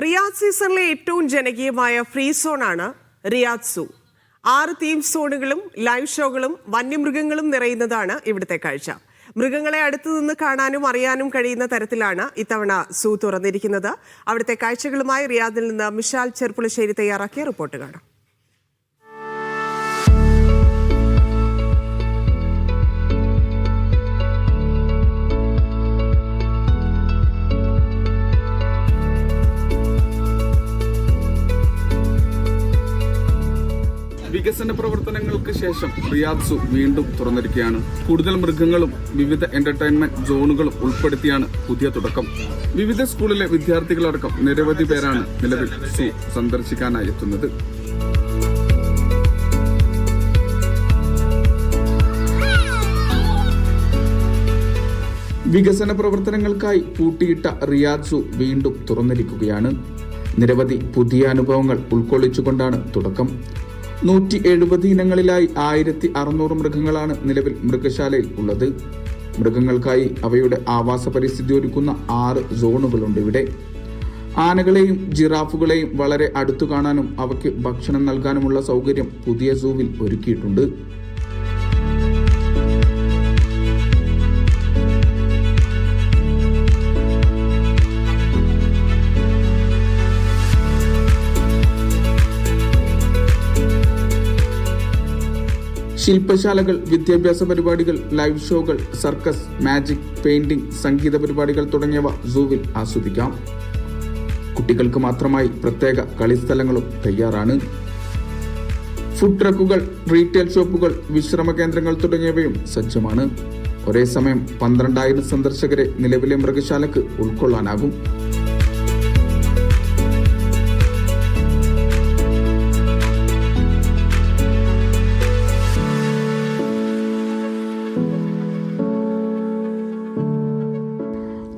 Riyadh സീസണിലെ ഏറ്റവും ജനകീയമായ free സോണാണ് Riyadh സൂ. 6 theme സോണുകളും live ഷോകളും വന്യമൃഗങ്ങളും നിറയുന്നതാണ് ഇവിടുത്തെ കാഴ്ച. മൃഗങ്ങളെ അടുത്തുനിന്ന് കാണാനും അറിയാനും കഴിയുന്ന തരത്തിലാണ് ഇത്തവണ സൂ തുറന്നിരിക്കുന്നത്. അവിടുത്തെ കാഴ്ചകളുമായി റിയാദിൽ നിന്ന് മിഷാൽ ചെർപ്പുളശ്ശേരി തയ്യാറാക്കിയ റിപ്പോർട്ട് കാണാം. വികസന പ്രവർത്തനങ്ങൾക്ക് ശേഷം റിയാദ് സൂ വീണ്ടും തുറന്നിരിക്കുകയാണ്. കൂടുതൽ മൃഗങ്ങളും വിവിധ എന്റർടൈൻമെന്റ് സോണുകളും ഉൾപ്പെടുത്തിയാണ് പുതിയ തുടക്കം. വിവിധ സ്കൂളിലെ വിദ്യാർത്ഥികളടക്കം നിരവധി പേരാണ് നിലവിൽ സൂ സന്ദർശിക്കാനായി എത്തുന്നത്. വികസന പ്രവർത്തനങ്ങൾക്കായി പൂട്ടിയിട്ട റിയാദ് സൂ വീണ്ടും തുറന്നിരിക്കുകയാണ്. നിരവധി പുതിയ അനുഭവങ്ങൾ ഉൾക്കൊള്ളിച്ചുകൊണ്ടാണ് തുടക്കം. 170 ഇനങ്ങളിലായി 1600 മൃഗങ്ങളാണ് നിലവിൽ മൃഗശാലയിൽ ഉള്ളത്. മൃഗങ്ങൾക്കായി അവയുടെ ആവാസ പരിസ്ഥിതി ഒരുക്കുന്ന 6 സോണുകളുണ്ട് ഇവിടെ. ആനകളെയും ജിറാഫുകളെയും വളരെ അടുത്തു കാണാനും അവയ്ക്ക് ഭക്ഷണം നൽകാനുമുള്ള സൗകര്യം പുതിയ സൂവിൽ ഒരുക്കിയിട്ടുണ്ട്. ശില്പശാലകൾ, വിദ്യാഭ്യാസ പരിപാടികൾ, ലൈവ് ഷോകൾ, സർക്കസ്, മാജിക്, പെയിന്റിംഗ്, സംഗീത പരിപാടികൾ തുടങ്ങിയവ സൂവിൽ ആസ്വദിക്കാം. കുട്ടികൾക്ക് മാത്രമായി പ്രത്യേക കളിസ്ഥലങ്ങളും തയ്യാറാണ്. ഫുഡ് ട്രക്കുകൾ, റീറ്റെയിൽ ഷോപ്പുകൾ, വിശ്രമ കേന്ദ്രങ്ങൾ തുടങ്ങിയവയും സജ്ജമാണ്. ഒരേ സമയം 12,000 സന്ദർശകരെ നിലവിലെ മൃഗശാലക്ക് ഉൾക്കൊള്ളാനാകും.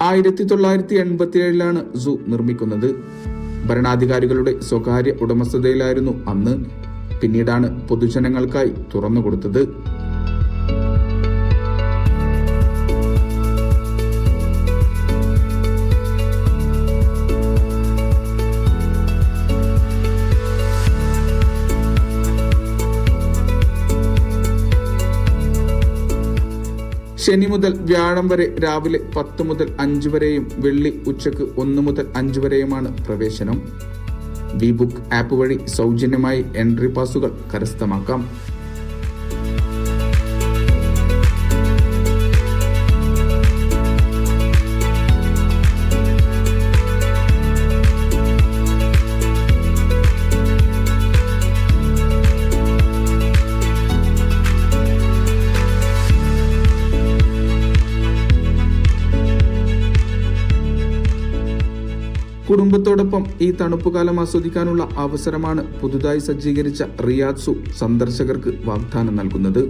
ആയിരത്തി 1987 സൂ നിർമ്മിക്കുന്നത്. ഭരണാധികാരികളുടെ സ്വകാര്യ ഉടമസ്ഥതയിലായിരുന്നു അന്ന്. പിന്നീടാണ് പൊതുജനങ്ങൾക്കായി തുറന്നുകൊടുത്തത്. ശനി മുതൽ വ്യാഴം വരെ രാവിലെ 10 മുതൽ 5 വരെയും വെള്ളി ഉച്ചയ്ക്ക് 1 മുതൽ 5 വരെയുമാണ് പ്രവേശനം. വി ബുക്ക് ആപ്പ് വഴി സൗജന്യമായി എൻട്രി പാസുകൾ കരസ്ഥമാക്കാം. കുടുംബത്തോടൊപ്പം ഈ തണുപ്പുകാലം ആസ്വദിക്കാനുള്ള അവസരമാണ് പുതുതായി സജ്ജീകരിച്ച റിയാദ് സൂ സന്ദർശകർക്ക് വാഗ്ദാനം നൽകുന്നത്.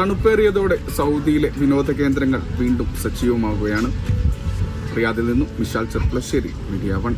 തണുപ്പേറിയതോടെ സൗദിയിലെ വിനോദ കേന്ദ്രങ്ങൾ വീണ്ടും സജീവമാവുകയാണ്. റിയാദിൽ നിന്നും മിഷാൽ ചെർപ്പുളശ്ശേരി, മീഡിയ 1.